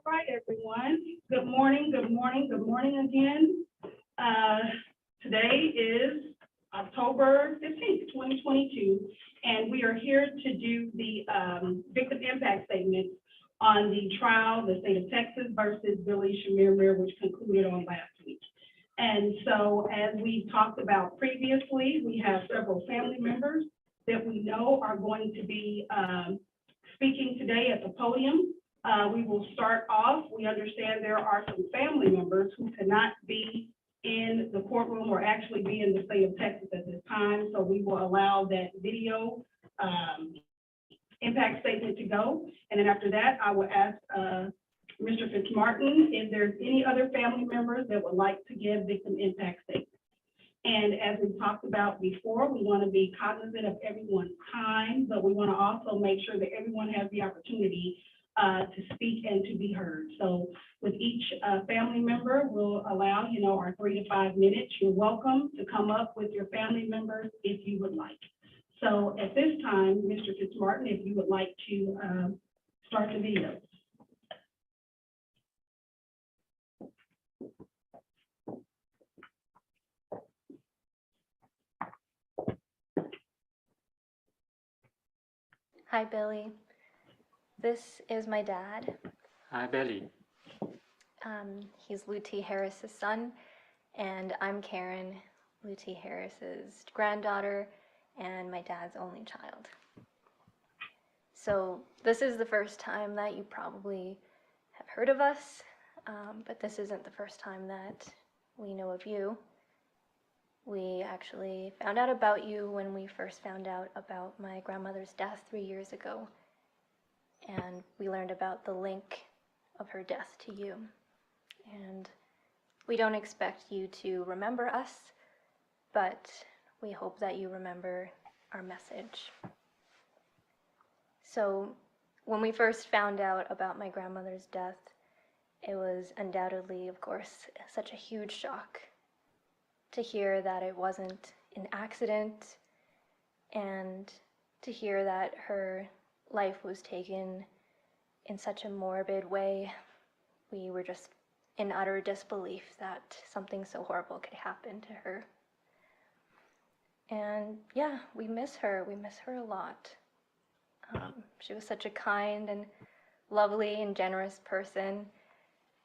right, everyone. Good morning, good morning, good morning again. Today is October 15th, 2022, and we are here to do the victim impact statement on the trial, the state of Texas versus Billy Shamir, which concluded on last week. And so, as we talked about previously, we have several family members that we know are going to be speaking today at the podium. We will start off. We understand there are some family members who cannot be in the courtroom or actually be in the state of Texas at this time, so we will allow that video impact statement to go. And then after that, I will ask Mr. Fitzmartin if there's any other family members that would like to give victim impact statements. And as we talked about before, we want to be cognizant of everyone's time, but we want to also make sure that everyone has the opportunity to speak and to be heard. So with each family member, we'll allow, our 3 to 5 minutes. You're welcome to come up with your family members if you would like. So at this time, Mr. Fitzmartin, if you would like to start the video. Hi, Billy. This is my dad. Hi, Billy. He's Lou T. Harris's son, and I'm Karen, Lou T. Harris's granddaughter, and my dad's only child. So this is the first time that you probably have heard of us, but this isn't the first time that we know of you. We actually found out about you when we first found out about my grandmother's death 3 years ago. And we learned about the link of her death to you. And we don't expect you to remember us, but we hope that you remember our message. So when we first found out about my grandmother's death, it was undoubtedly, of course, such a huge shock to hear that it wasn't an accident and to hear that her life was taken in such a morbid way. We were just in utter disbelief that something so horrible could happen to her. And yeah, we miss her. We miss her a lot. She was such a kind and lovely and generous person.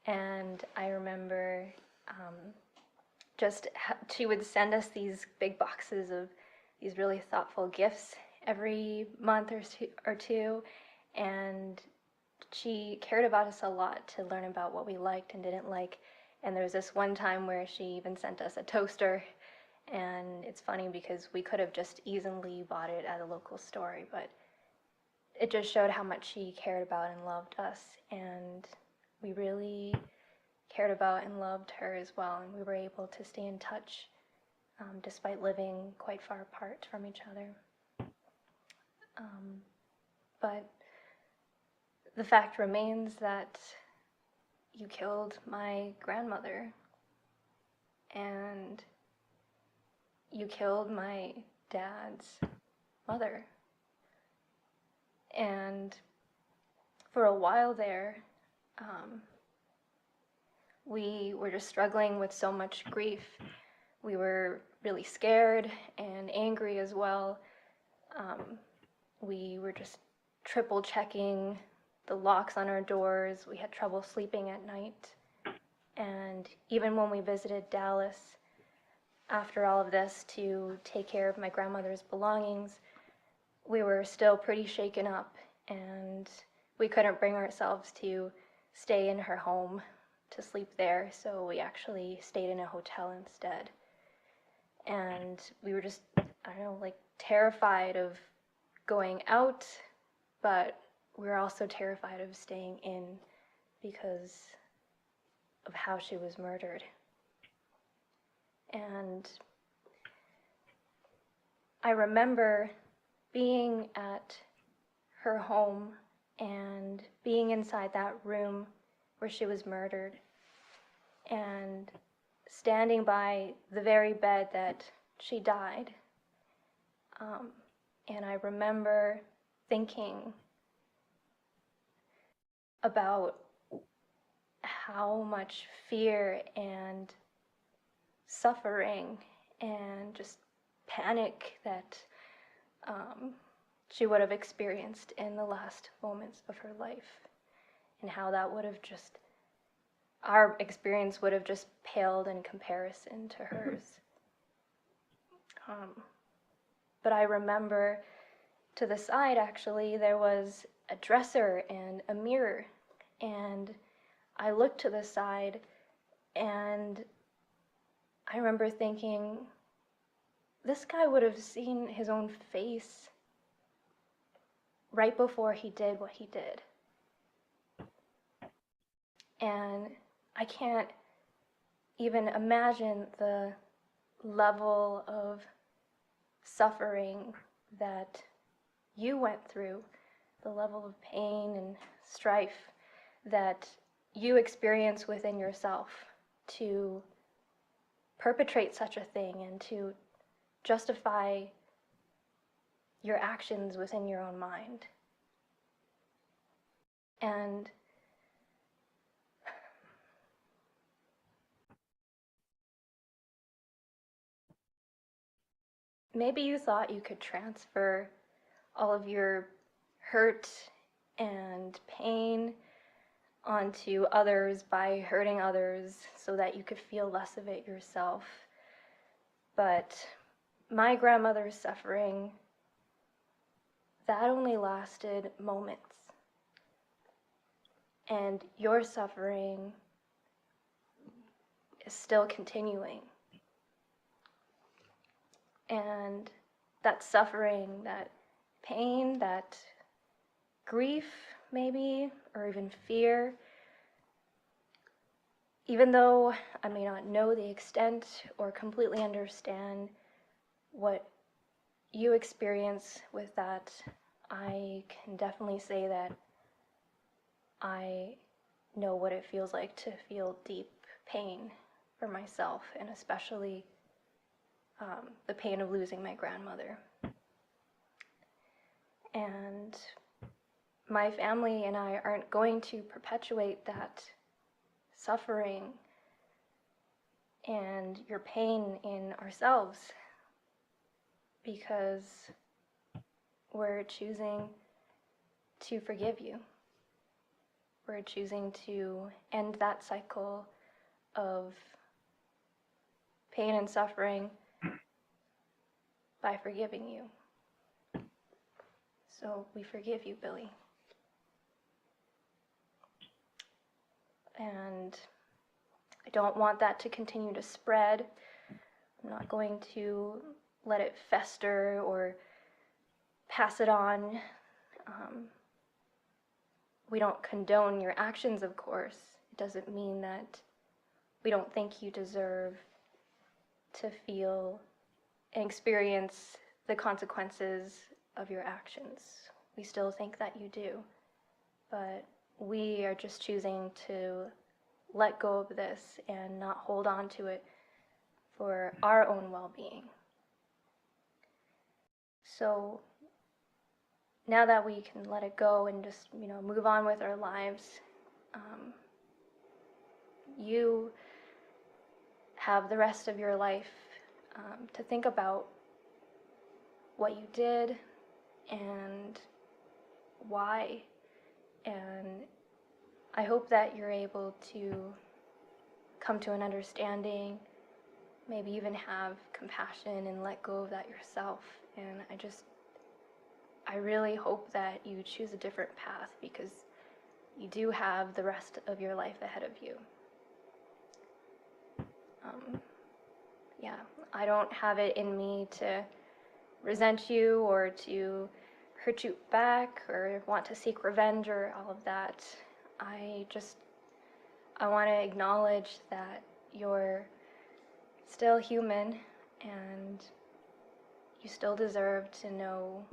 And I remember she would send us these big boxes of these really thoughtful gifts every month or two, and she cared about us a lot to learn about what we liked and didn't like. And there was this one time where she even sent us a toaster, and it's funny because we could have just easily bought it at a local store, but it just showed how much she cared about and loved us, and we really cared about and loved her as well, and we were able to stay in touch despite living quite far apart from each other. But the fact remains that you killed my grandmother, and you killed my dad's mother. And for a while there, we were just struggling with so much grief. We were really scared and angry as well. We were just triple checking the locks on our doors. We had trouble sleeping at night. And even when we visited Dallas after all of this to take care of my grandmother's belongings, we were still pretty shaken up, and we couldn't bring ourselves to stay in her home to sleep there, so we actually stayed in a hotel instead. And we were just, terrified of going out, but we were also terrified of staying in because of how she was murdered. And I remember being at her home and being inside that room where she was murdered and standing by the very bed that she died. And I remember thinking about how much fear and suffering and just panic that she would have experienced in the last moments of her life, and how that would have just, our experience would have just paled in comparison to hers. But I remember to the side, actually, there was a dresser and a mirror, and I looked to the side, and I remember thinking, this guy would have seen his own face right before he did what he did. And I can't even imagine the level of suffering that you went through, the level of pain and strife that you experience within yourself to perpetrate such a thing and to justify your actions within your own mind. And maybe you thought you could transfer all of your hurt and pain onto others by hurting others so that you could feel less of it yourself. But my grandmother's suffering, that only lasted moments. And your suffering is still continuing. And that suffering, that pain, that grief, maybe, or even fear, even though I may not know the extent or completely understand what you experience with that, I can definitely say that I know what it feels like to feel deep pain for myself, and especially the pain of losing my grandmother. And my family and I aren't going to perpetuate that suffering and your pain in ourselves, because we're choosing to forgive you. We're choosing to end that cycle of pain and suffering by forgiving you. So we forgive you, Billy. And I don't want that to continue to spread. I'm not going to let it fester or pass it on. We don't condone your actions, of course. It doesn't mean that we don't think you deserve to feel and experience the consequences of your actions. We still think that you do. But we are just choosing to let go of this and not hold on to it for our own well-being. So now that we can let it go and just, move on with our lives, you have the rest of your life to think about what you did and why. And I hope that you're able to come to an understanding, maybe even have compassion and let go of that yourself. And I really hope that you choose a different path, because you do have the rest of your life ahead of you. I don't have it in me to resent you or to hurt you back or want to seek revenge or all of that. I want to acknowledge that you're still human and you still deserve to know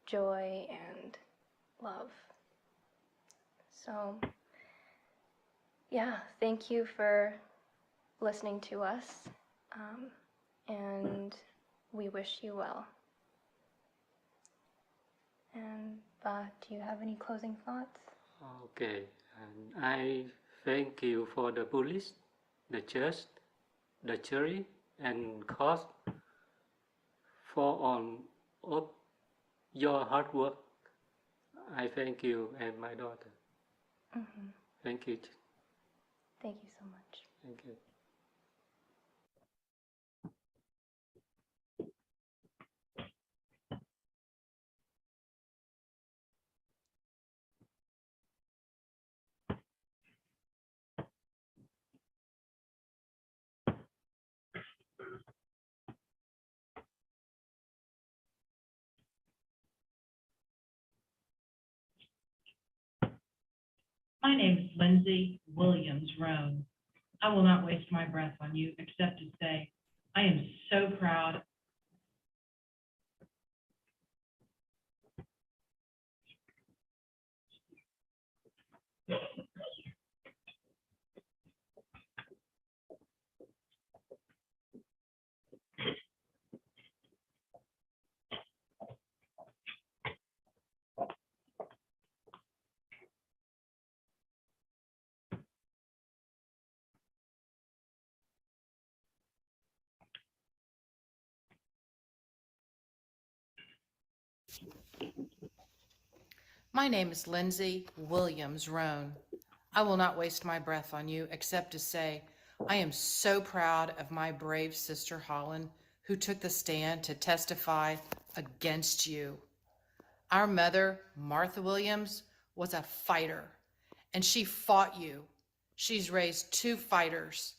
joy and love. So, thank you for listening to us, and we wish you well. And do you have any closing thoughts? Okay, and I Thank you for the police, the judge, the jury, and court for all of your hard work. I thank you and my daughter. Thank you. Thank you so much. Thank you. My name is Lindsay Williams Roan. I will not waste my breath on you except to say, I am so proud. My name is Lindsay Williams Roan. I will not waste my breath on you except to say, I am so proud of my brave sister Holland, who took the stand to testify against you. Our mother, Martha Williams, was a fighter, and she fought you. She's raised 2 fighters.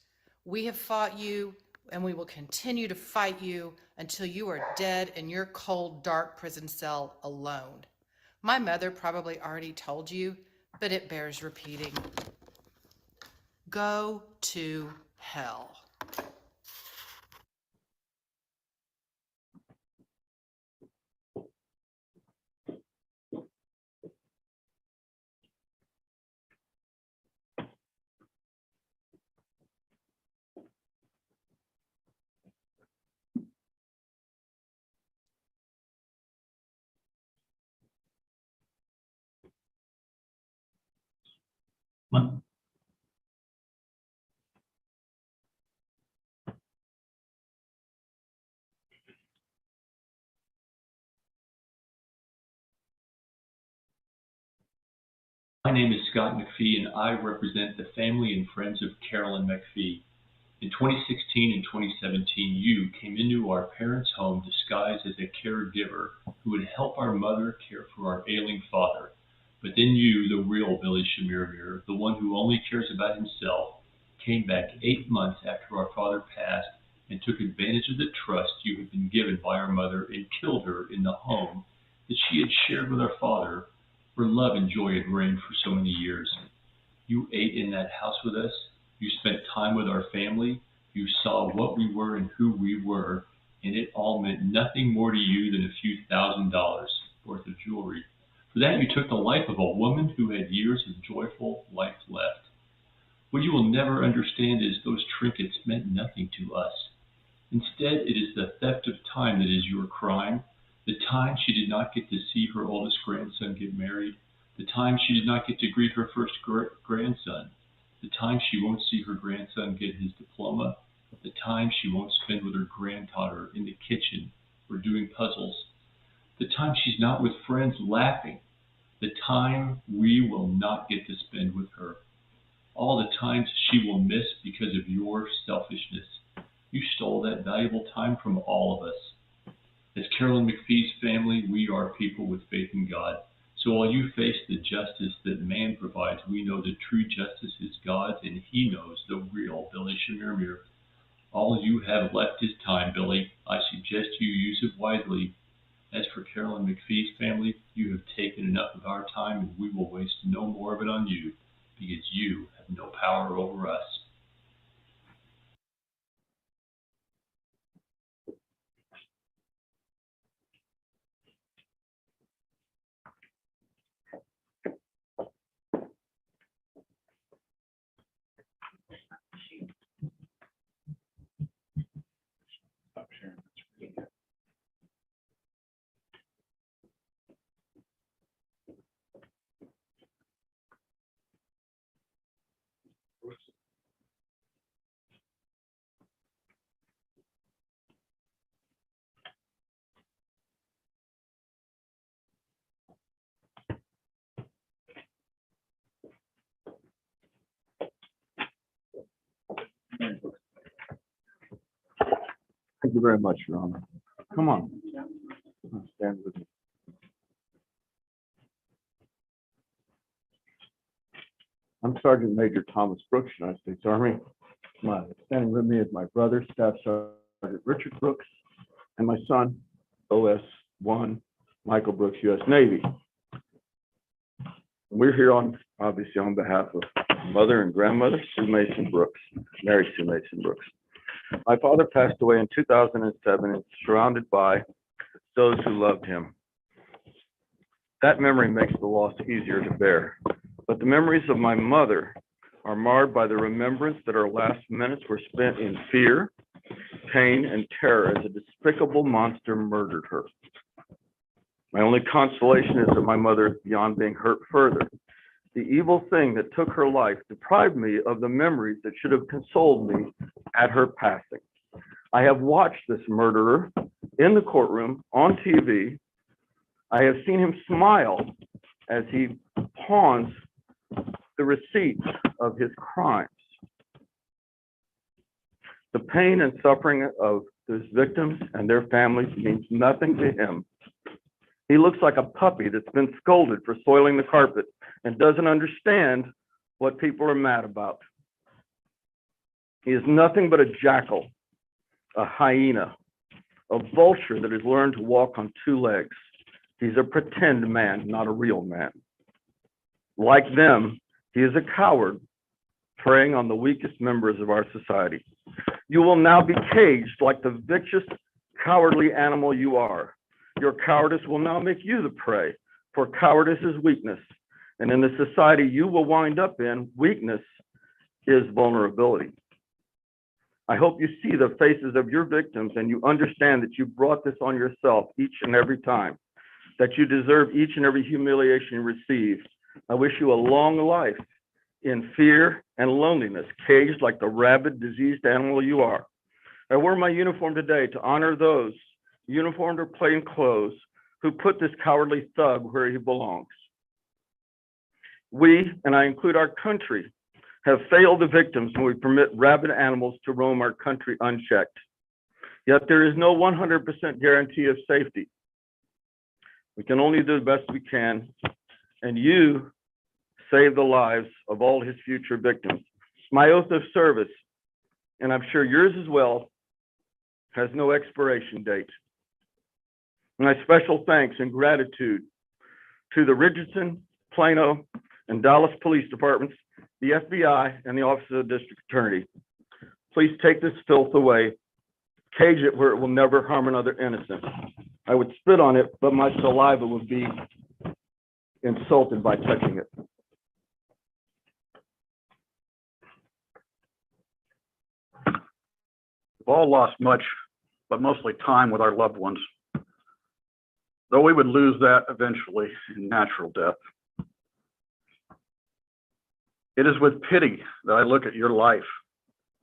We have fought you, and we will continue to fight you until you are dead in your cold, dark prison cell alone. My mother probably already told you, but it bears repeating. Go to hell. My name is Scott McPhee, and I represent the family and friends of Carolyn McPhee. In 2016 and 2017, you came into our parents' home disguised as a caregiver who would help our mother care for our ailing father. But then you, the real Billy Shamir, the one who only cares about himself, came back 8 months after our father passed and took advantage of the trust you had been given by our mother and killed her in the home that she had shared with our father, where love and joy had reigned for so many years. You ate in that house with us. You spent time with our family. You saw what we were and who we were, and it all meant nothing more to you than a few $1,000s worth of jewelry. For that, you took the life of a woman who had years of joyful life left. What you will never understand is those trinkets meant nothing to us. Instead, it is the theft of time that is your crime. The time she did not get to see her oldest grandson get married. The time she did not get to greet her first grandson. The time she won't see her grandson get his diploma. The time she won't spend with her granddaughter in the kitchen or doing puzzles. The time she's not with friends laughing. The time we will not get to spend with her. All the times she will miss because of your selfishness. You stole that valuable time from all of us. As Carolyn McPhee's family, we are people with faith in God. So while you face the justice that man provides, we know the true justice is God's, and He knows the real Billy Shamir. All you have left is time, Billy. I suggest you use it wisely. As for Carolyn McPhee's family, you have taken enough of our time, and we will waste no more of it on you, because you have no power over us. Thank you very much, Your Honor. Come on. Stand with me. I'm Sergeant Major Thomas Brooks, United States Army. Standing with me is my brother, Staff Sergeant Richard Brooks, and my son, OS1 Michael Brooks, U.S. Navy. We're here obviously on behalf of mother and grandmother, Sue Mason Brooks, Mary Sue Mason Brooks. My father passed away in 2007 and surrounded by those who loved him. That memory makes the loss easier to bear. But the memories of my mother are marred by the remembrance that our last minutes were spent in fear, pain, and terror as a despicable monster murdered her. My only consolation is that my mother is beyond being hurt further. The evil thing that took her life deprived me of the memories that should have consoled me at her passing. I have watched this murderer in the courtroom on TV. I have seen him smile as he pawns the receipts of his crimes. The pain and suffering of his victims and their families means nothing to him. He looks like a puppy that's been scolded for soiling the carpet and doesn't understand what people are mad about. He is nothing but a jackal, a hyena, a vulture that has learned to walk on two legs. He's a pretend man, not a real man. Like them, he is a coward, preying on the weakest members of our society. You will now be caged like the vicious, cowardly animal you are. Your cowardice will now make you the prey, for cowardice is weakness. And in the society you will wind up in, weakness is vulnerability. I hope you see the faces of your victims and you understand that you brought this on yourself each and every time, that you deserve each and every humiliation you receive. I wish you a long life in fear and loneliness, caged like the rabid, diseased animal you are. I wear my uniform today to honor those, uniformed or plain clothes, who put this cowardly thug where he belongs. We, and I include our country, have failed the victims when we permit rabid animals to roam our country unchecked. Yet there is no 100% guarantee of safety. We can only do the best we can, and you save the lives of all his future victims. My oath of service, and I'm sure yours as well, has no expiration date. My special thanks and gratitude to the Richardson, Plano, and Dallas Police Departments, the FBI, and the Office of the District Attorney. Please take this filth away, cage it where it will never harm another innocent. I would spit on it, but my saliva would be insulted by touching it. We've all lost much, but mostly time with our loved ones, though we would lose that eventually in natural death. It is with pity that I look at your life,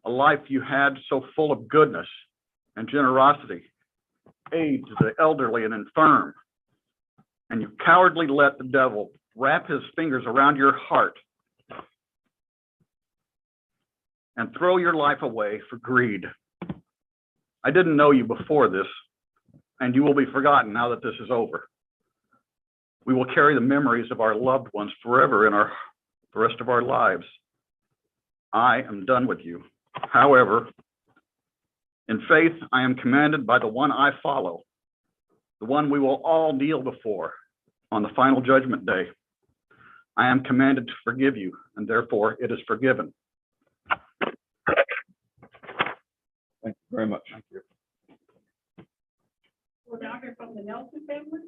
a life you had so full of goodness and generosity, aid to the elderly and infirm, and you cowardly let the devil wrap his fingers around your heart and throw your life away for greed. I didn't know you before this, and you will be forgotten now that this is over. We will carry the memories of our loved ones forever in the rest of our lives. I am done with you. However, in faith, I am commanded by the one I follow, the one we will all kneel before on the final judgment day. I am commanded to forgive you, and therefore it is forgiven. Thank you very much. Thank you. We're now here from the Nelson family.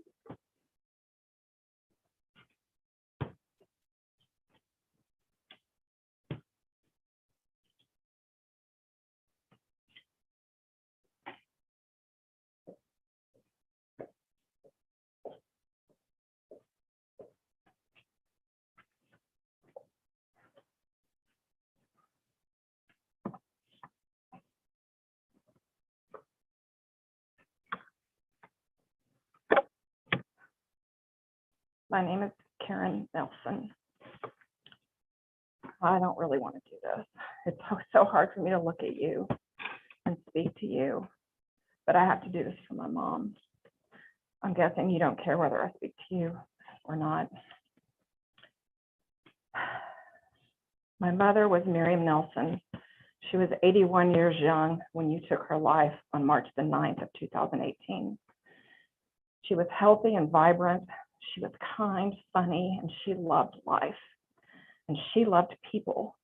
My name is Karen Nelson. I don't really want to do this. It's so hard for me to look at you and speak to you. but I have to do this for my mom. I'm guessing you don't care whether I speak to you or not. My mother was Miriam Nelson. She was 81 years young when you took her life on March the 9th of 2018. She was healthy and vibrant. She was kind, funny, and she loved life. And she loved people.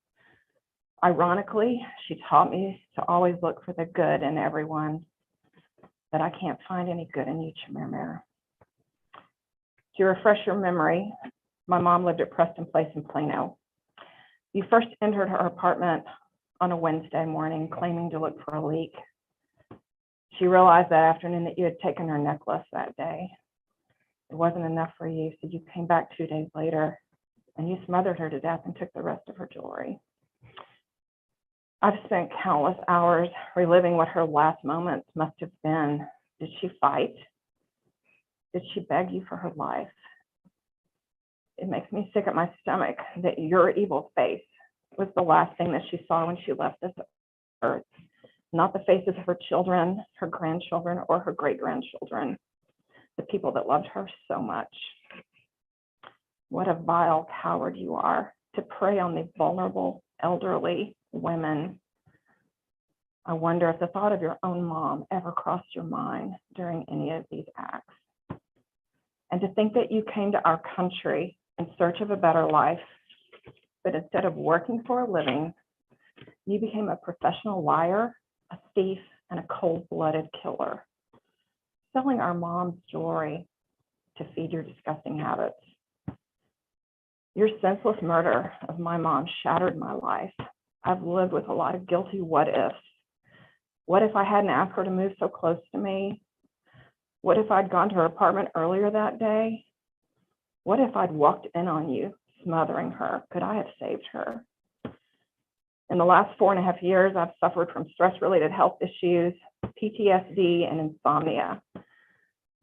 Ironically, she taught me to always look for the good in everyone, but I can't find any good in you, Chamir. To refresh your memory, my mom lived at Preston Place in Plano. You first entered her apartment on a Wednesday morning, claiming to look for a leak. She realized that afternoon that you had taken her necklace that day. It wasn't enough for you, so you came back 2 days later and you smothered her to death and took the rest of her jewelry. I've spent countless hours reliving what her last moments must have been. Did she fight? Did she beg you for her life? It makes me sick at my stomach that your evil face was the last thing that she saw when she left this earth, not the faces of her children, her grandchildren, or her great-grandchildren, the people that loved her so much. What a vile coward you are to prey on the vulnerable, elderly women. I wonder if the thought of your own mom ever crossed your mind during any of these acts. And to think that you came to our country in search of a better life, but instead of working for a living, you became a professional liar, a thief, and a cold-blooded killer, selling our mom's jewelry to feed your disgusting habits. Your senseless murder of my mom shattered my life. I've lived with a lot of guilty what ifs. What if I hadn't asked her to move so close to me? What if I'd gone to her apartment earlier that day? What if I'd walked in on you, smothering her? Could I have saved her? In the last 4.5 years, I've suffered from stress-related health issues, PTSD, and insomnia.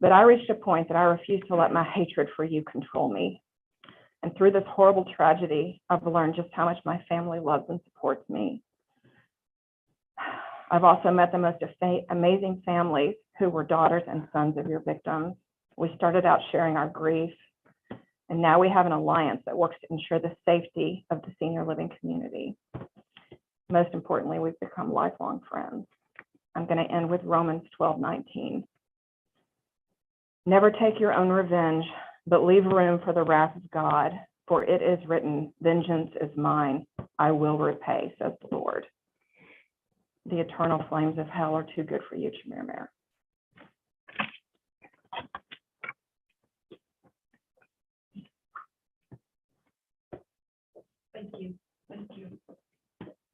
But I reached a point that I refused to let my hatred for you control me. And through this horrible tragedy, I've learned just how much my family loves and supports me. I've also met the most amazing families who were daughters and sons of your victims. We started out sharing our grief, and now we have an alliance that works to ensure the safety of the senior living community. Most importantly, we've become lifelong friends. I'm going to end with Romans 12:19. Never take your own revenge, but leave room for the wrath of God, for it is written, vengeance is mine, I will repay, says the Lord. The eternal flames of hell are too good for you, Chamir. Thank you. Thank you.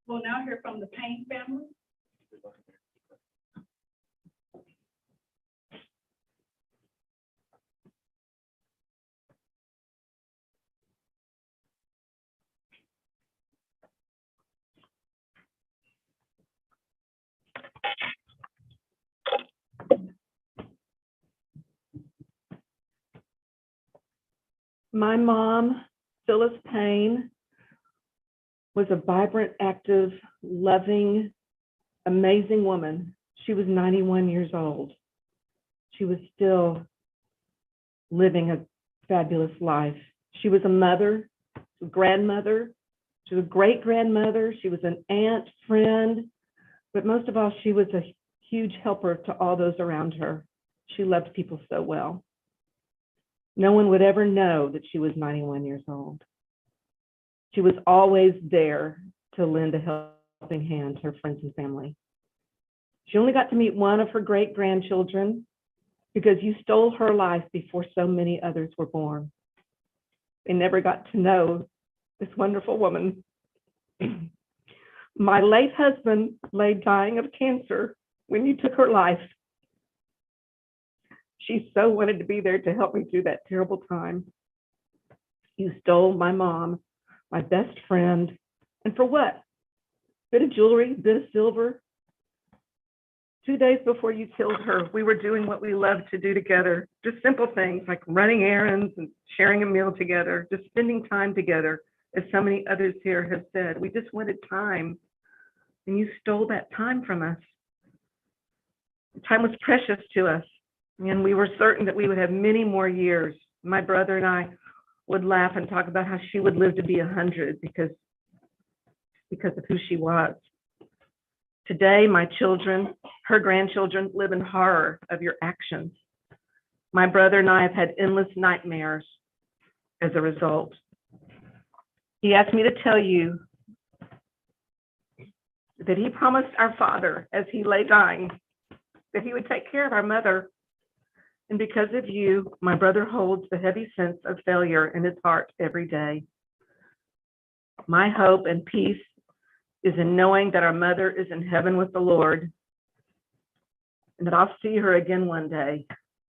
We'll now hear from the Payne family. My mom, Phyllis Payne, was a vibrant, active, loving, amazing woman. She was 91 years old. She was still living a fabulous life. She was a mother, a grandmother, she was a great-grandmother, she was an aunt, friend, but most of all, she was a huge helper to all those around her. She loved people so well. No one would ever know that she was 91 years old. She was always there to lend a helping hand to her friends and family. She only got to meet one of her great-grandchildren because you stole her life before so many others were born. They never got to know this wonderful woman. My late husband lay dying of cancer when you took her life. She so wanted to be there to help me through that terrible time. You stole my mom, my best friend, and for what? Bit of jewelry, bit of silver. 2 days before you killed her, we were doing what we loved to do together. Just simple things like running errands and sharing a meal together, just spending time together, as so many others here have said. We just wanted time, and you stole that time from us. Time was precious to us, and we were certain that we would have many more years. My brother and I would laugh and talk about how she would live to be 100 because of who she was. Today, my children, her grandchildren, live in horror of your actions. My brother and I have had endless nightmares as a result. He asked me to tell you that he promised our father as he lay dying that he would take care of our mother. And because of you, my brother holds the heavy sense of failure in his heart every day. My hope and peace is in knowing that our mother is in heaven with the Lord and that I'll see her again one day.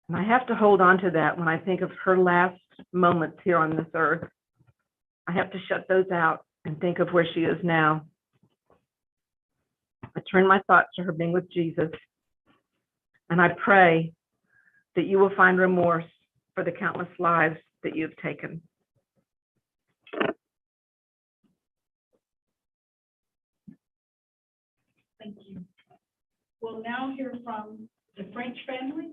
And I have to hold on to that when I think of her last moments here on this earth. I have to shut those out and think of where she is now. I turn my thoughts to her being with Jesus, and I pray that you will find remorse for the countless lives that you have taken. Thank you. We'll now hear from the French family.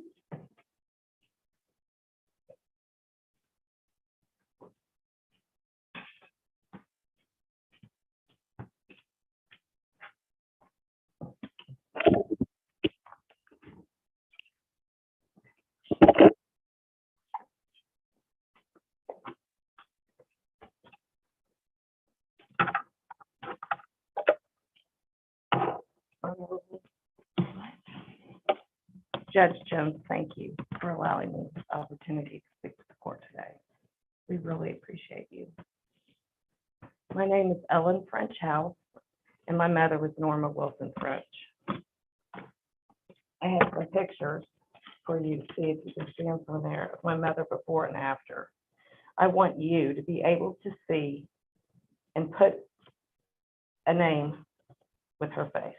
Judge Jones, thank you for allowing me this opportunity to speak to the court today. We really appreciate you. My name is Ellen French House, and my mother was Norma Wilson French. I have some pictures for you to see if you can see them from there of my mother before and after. I want you to be able to see and put a name with her face.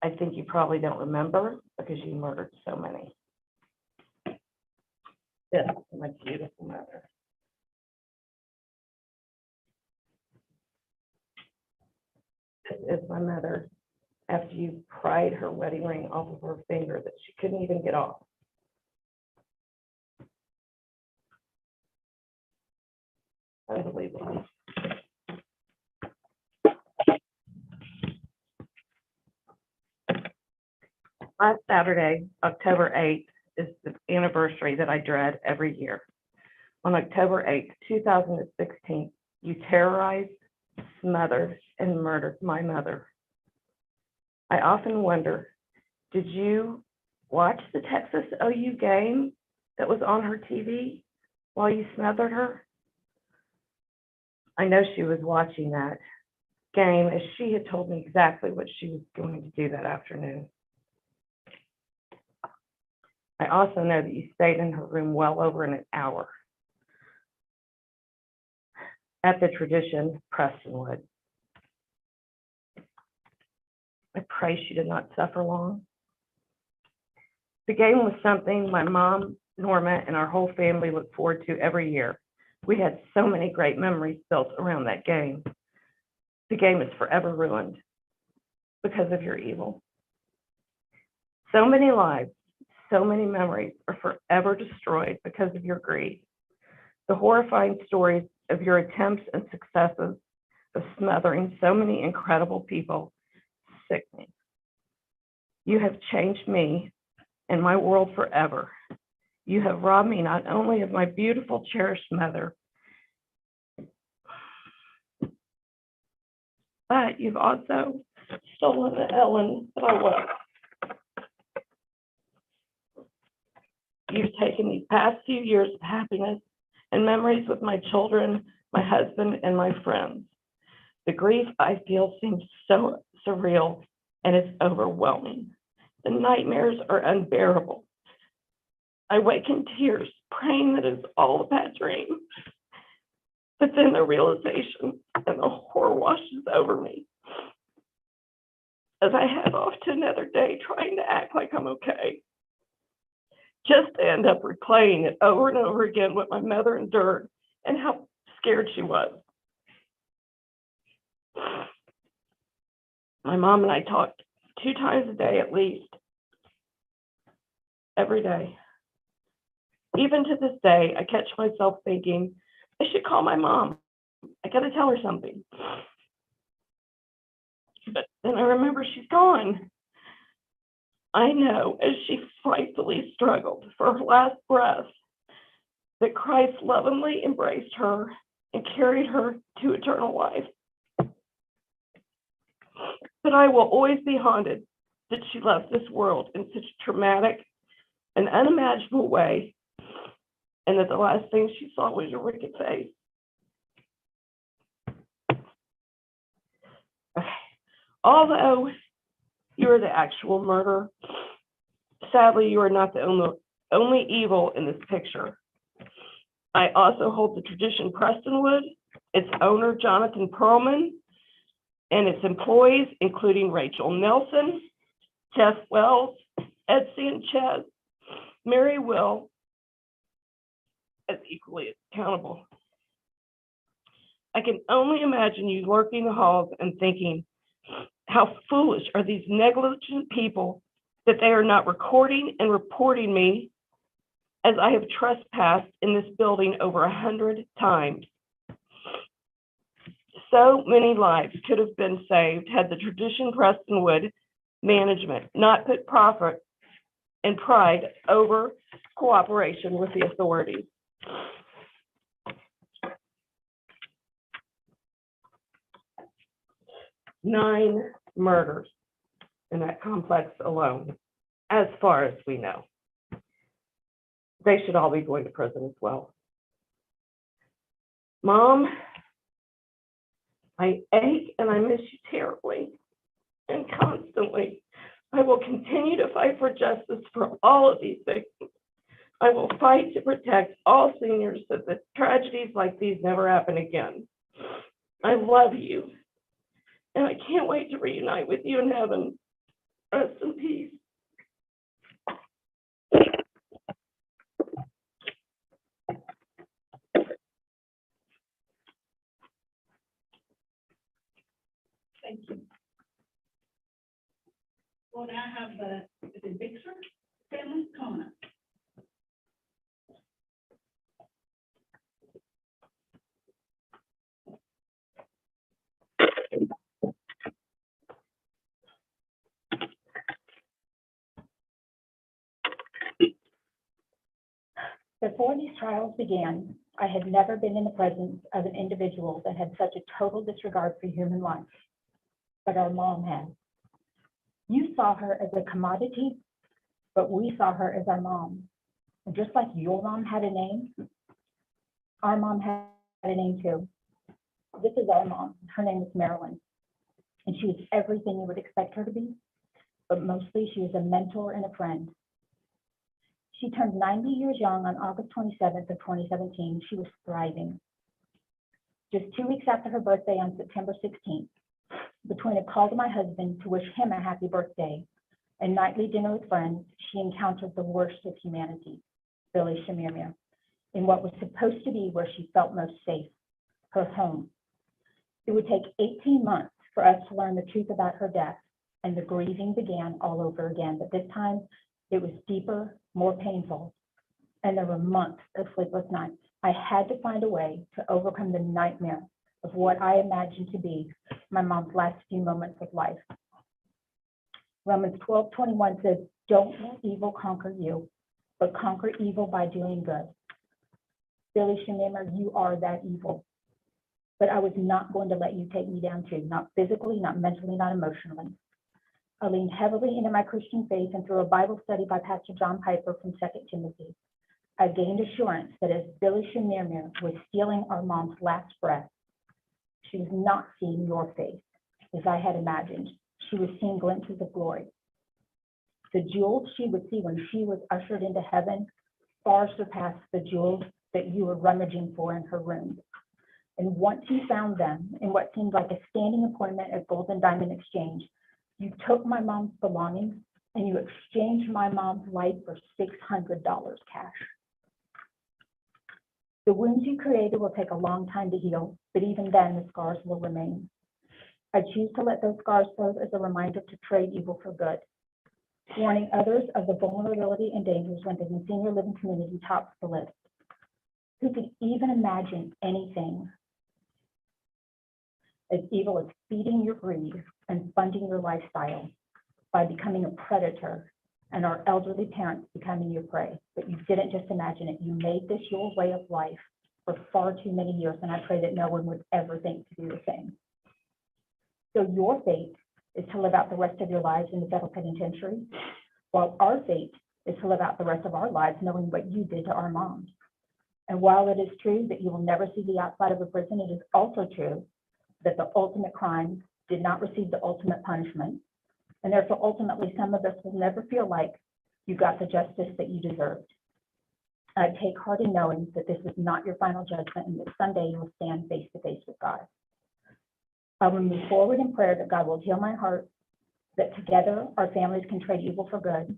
I think you probably don't remember because you murdered so many. This is my beautiful mother. This is my mother after you pried her wedding ring off of her finger that she couldn't even get off. Unbelievable. Last Saturday, October 8th, is the anniversary that I dread every year. On October 8th, 2016, you terrorized, smothered, and murdered my mother. I often wonder, did you watch the Texas OU game that was on her TV while you smothered her? I know she was watching that game as she had told me exactly what she was going to do that afternoon. I also know that you stayed in her room well over an hour at the Tradition Prestonwood. I pray she did not suffer long. The game was something my mom, Norma, and our whole family look forward to every year. We had so many great memories built around that game. The game is forever ruined because of your evil. So many lives, so many memories are forever destroyed because of your greed. The horrifying stories of your attempts and successes of smothering so many incredible people sicken me. You have changed me and my world forever. You have robbed me not only of my beautiful, cherished mother, but you've also stolen the Ellen that I was. You've taken these past few years of happiness and memories with my children, my husband, and my friends. The grief I feel seems so surreal and it's overwhelming. The nightmares are unbearable. I wake in tears, praying that it's all a bad dream. But then the realization and the horror washes over me as I head off to another day trying to act like I'm okay. Just to end up replaying it over and over again what my mother endured and how scared she was. My mom and I talked 2 times a day at least, every day. Even to this day, I catch myself thinking, I should call my mom. I gotta tell her something. But then I remember she's gone. I know as she frightfully struggled for her last breath that Christ lovingly embraced her and carried her to eternal life. But I will always be haunted that she left this world in such a traumatic and unimaginable way, and that the last thing she saw was your wicked face. Okay. Although you are the actual murderer, sadly, you are not the only evil in this picture. I also hold the tradition Prestonwood, its owner, Jonathan Perlman, and its employees, including Rachel Nelson, Jeff Wells, Etsy and Chez, Mary Will, as equally accountable. I can only imagine you lurking the halls and thinking, how foolish are these negligent people that they are not recording and reporting me, as I have trespassed in this building over 100 times. So many lives could have been saved had the tradition Prestonwood management not put profit and pride over cooperation with the authorities. Nine murders in that complex alone, as far as we know. They should all be going to prison as well. Mom, I ache and I miss you terribly and constantly. I will continue to fight for justice for all of these victims. I will fight to protect all seniors so that tragedies like these never happen again. I love you, and I can't wait to reunite with you in heaven. Rest in peace. Thank you. Well, now I have the Bixer family coming up. Before these trials began, I had never been in the presence of an individual that had such a total disregard for human life, but our mom had. You saw her as a commodity, but we saw her as our mom. And just like your mom had a name, our mom had a name too. This is our mom. Her name is Marilyn, and she was everything you would expect her to be, but mostly she was a mentor and a friend. She turned 90 years young on August 27th of 2017. She was thriving. Just 2 weeks after her birthday on September 16th, between a call to my husband to wish him a happy birthday and nightly dinner with friends, she encountered the worst of humanity, Billy Shamirmir, in what was supposed to be where she felt most safe, her home. It would take 18 months for us to learn the truth about her death, and the grieving began all over again, but this time it was deeper, more painful, and there were months of sleepless nights. I had to find a way to overcome the nightmare of what I imagined to be my mom's last few moments of life. Romans 12:21 says, "Don't let evil conquer you, but conquer evil by doing good." Billy Shamirmir, you are that evil. But I was not going to let you take me down too, not physically, not mentally, not emotionally. I leaned heavily into my Christian faith, and through a Bible study by Pastor John Piper from 2 Timothy, I gained assurance that as Billy Shamirmir was stealing our mom's last breath, she was not seeing your face as I had imagined. She was seeing glimpses of glory. The jewels she would see when she was ushered into heaven far surpassed the jewels that you were rummaging for in her room. And once you found them in what seemed like a standing appointment at Gold and Diamond Exchange, you took my mom's belongings and you exchanged my mom's life for $600 cash. The wounds you created will take a long time to heal, but even then the scars will remain. I choose to let those scars serve as a reminder to trade evil for good. Warning others of the vulnerability and dangers when the senior living community tops the list. Who could even imagine anything as evil as feeding your greed and funding your lifestyle by becoming a predator and our elderly parents becoming your prey? But you didn't just imagine it. You made this your way of life for far too many years, and I pray that no one would ever think to do the same. So your fate is to live out the rest of your lives in the federal penitentiary, while our fate is to live out the rest of our lives knowing what you did to our moms. And while it is true that you will never see the outside of a prison, it is also true that the ultimate crime did not receive the ultimate punishment. And therefore, ultimately, some of us will never feel like you got the justice that you deserved. I take heart in knowing that this is not your final judgment and that someday you will stand face to face with God. I will move forward in prayer that God will heal my heart, that together our families can trade evil for good,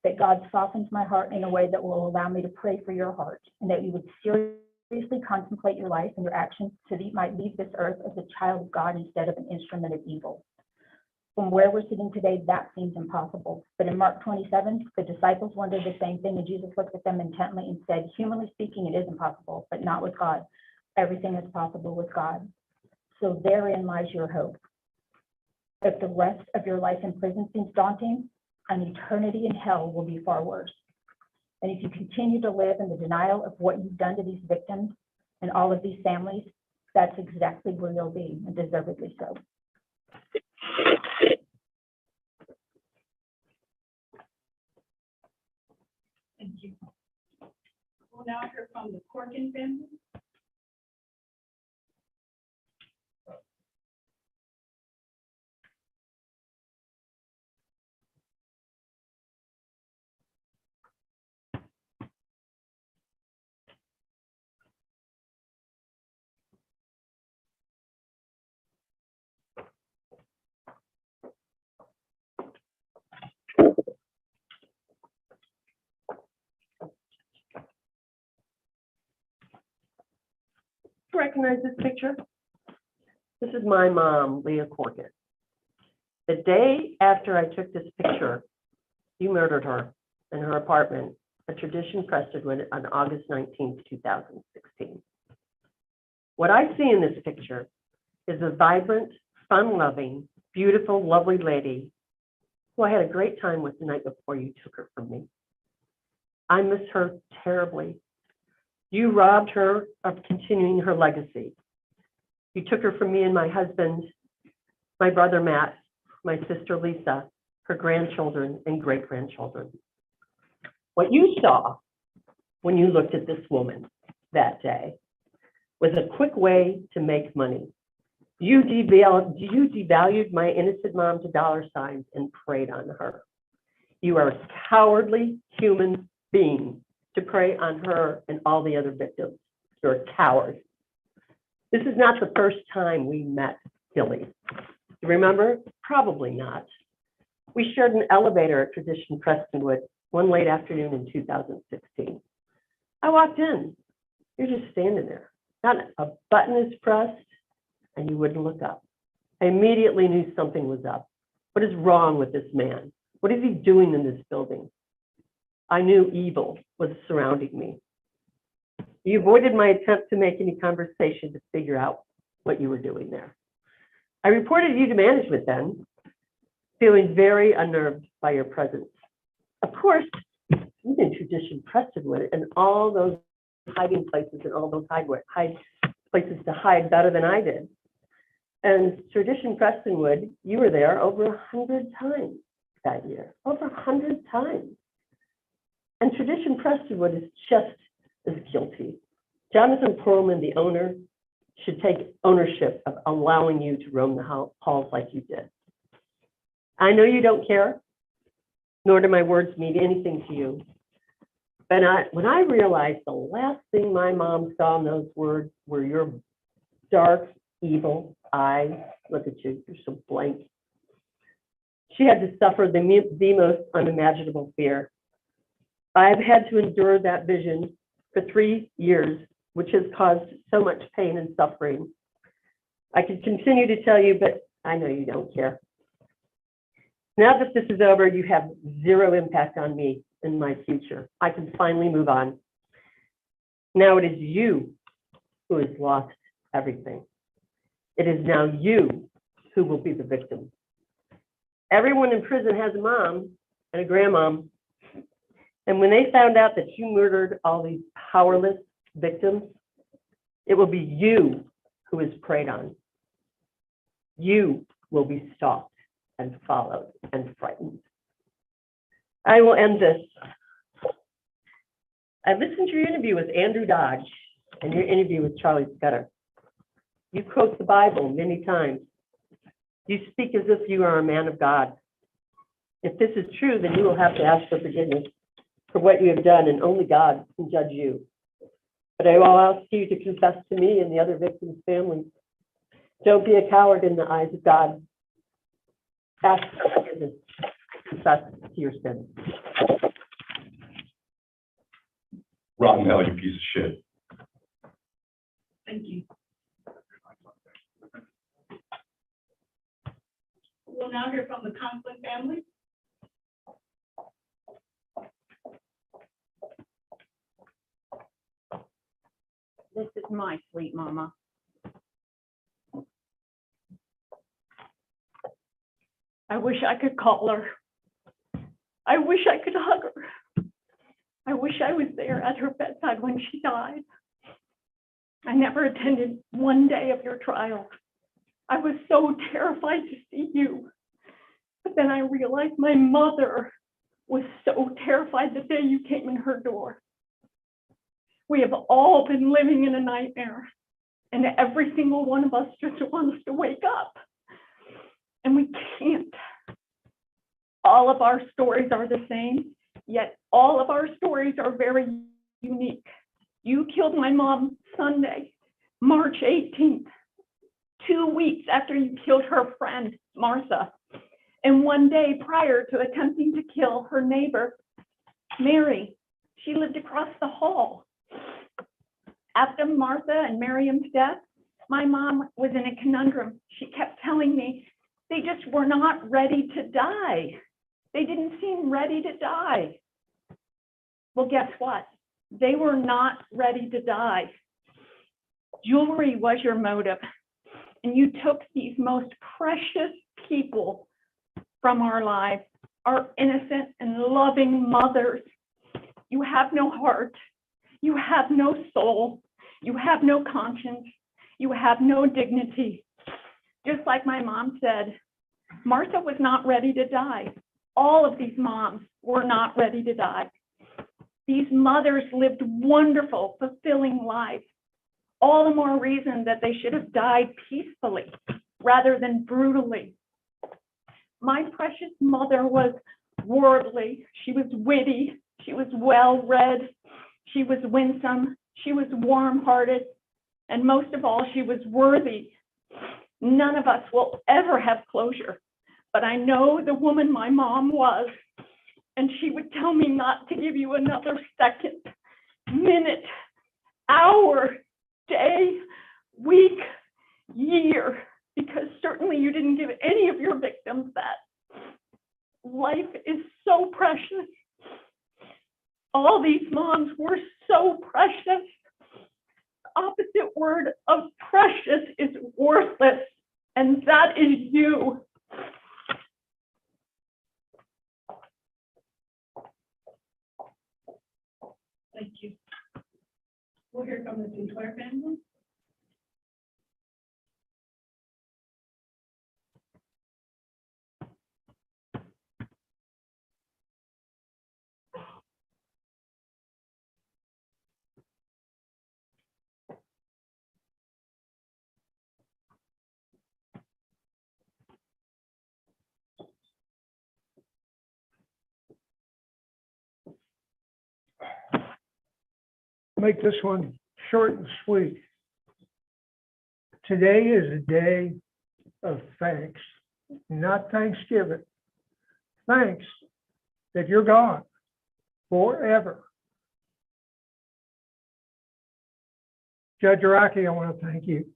that God softens my heart in a way that will allow me to pray for your heart, and that you would seriously contemplate your life and your actions so that you might leave this earth as a child of God instead of an instrument of evil. From where we're sitting today, that seems impossible. But in Mark 27, the disciples wondered the same thing, and Jesus looked at them intently and said, humanly speaking, it is impossible, but not with God. Everything is possible with God. So therein lies your hope. If the rest of your life in prison seems daunting, an eternity in hell will be far worse. And if you continue to live in the denial of what you've done to these victims and all of these families, that's exactly where you'll be, and deservedly so. Thank you. We'll now hear from the Corkin family. Recognize this picture? This is my mom, Leah Corkin. The day after I took this picture, you murdered her in her apartment at Tradition Prestonwood on August 19th, 2016. What I see in this picture is a vibrant, fun-loving, beautiful, lovely lady who I had a great time with the night before you took her from me. I miss her terribly. You robbed her of continuing her legacy. You took her from me and my husband, my brother Matt, my sister Lisa, her grandchildren and great-grandchildren. What you saw when you looked at this woman that day was a quick way to make money. You devalued my innocent mom to dollar signs and preyed on her. You are a cowardly human being to prey on her and all the other victims. You're a coward. This is not the first time we met, Gilly. You remember? Probably not. We shared an elevator at Tradition Prestonwood one late afternoon in 2016. I walked in. You're just standing there. Not a button is pressed, and you wouldn't look up. I immediately knew something was up. What is wrong with this man? What is he doing in this building? I knew evil was surrounding me. You avoided my attempt to make any conversation to figure out what you were doing there. I reported you to management then, feeling very unnerved by your presence. Of course, you did Tradition Prestonwood and all those hiding places and all those places to hide better than I did. And Tradition Prestonwood, you were there over 100 times that year, over 100 times. And Tradition Prestonwood is just as guilty. Jonathan Perlman, the owner, should take ownership of allowing you to roam the halls like you did. I know you don't care, nor do my words mean anything to you. But when I realized the last thing my mom saw in those words were your dark, evil eyes, look at you, you're so blank. She had to suffer the most unimaginable fear. I've had to endure that vision for 3 years, which has caused so much pain and suffering. I could continue to tell you, but I know you don't care. Now that this is over, you have zero impact on me and my future. I can finally move on. Now it is you who has lost everything. It is now you who will be the victim. Everyone in prison has a mom and a grandmom. And when they found out that you murdered all these powerless victims, it will be you who is preyed on. You will be stalked and followed and frightened. I will end this. I listened to your interview with Andrew Dodge and your interview with Charlie Scudder. You quote the Bible many times. You speak as if you are a man of God. If this is true, then you will have to ask for forgiveness for what you have done, and only God can judge you. But I will ask you to confess to me and the other victims' families. Don't be a coward in the eyes of God. Ask for forgiveness. Confess to your sins. Rotten hell, you piece of shit. Thank you. We'll now hear from the Conklin family. This is my sweet mama. I wish I could call her. I wish I could hug her. I wish I was there at her bedside when she died. I never attended one day of your trial. I was so terrified to see you. But then I realized my mother was so terrified the day you came in her door. We have all been living in a nightmare, and every single one of us just wants to wake up. And we can't. All of our stories are the same, yet all of our stories are very unique. You killed my mom Sunday, March 18th, 2 weeks after you killed her friend, Martha, and 1 day prior to attempting to kill her neighbor, Mary. She lived across the hall. After Martha and Miriam's death, my mom was in a conundrum. She kept telling me they just were not ready to die. They didn't seem ready to die. Well, guess what? They were not ready to die. Jewelry was your motive, and you took these most precious people from our lives, our innocent and loving mothers. You have no heart. You have no soul. You have no conscience. You have no dignity. Just like my mom said, Martha was not ready to die. All of these moms were not ready to die. These mothers lived wonderful, fulfilling lives. All the more reason that they should have died peacefully rather than brutally. My precious mother was worldly. She was witty. She was well-read. She was winsome. She was warm-hearted. And most of all, she was worthy. None of us will ever have closure. But I know the woman my mom was, and she would tell me not to give you another second, minute, hour, day, week, year, because certainly you didn't give any of your victims that. Life is so precious. All these moms were so precious. The opposite word of precious is worthless, and that is you. Thank you. We'll hear from the Sinclair family. Make this one short and sweet. Today is a day of thanks, not Thanksgiving. Thanks that you're gone forever. Judge Iraqi, I want to thank you.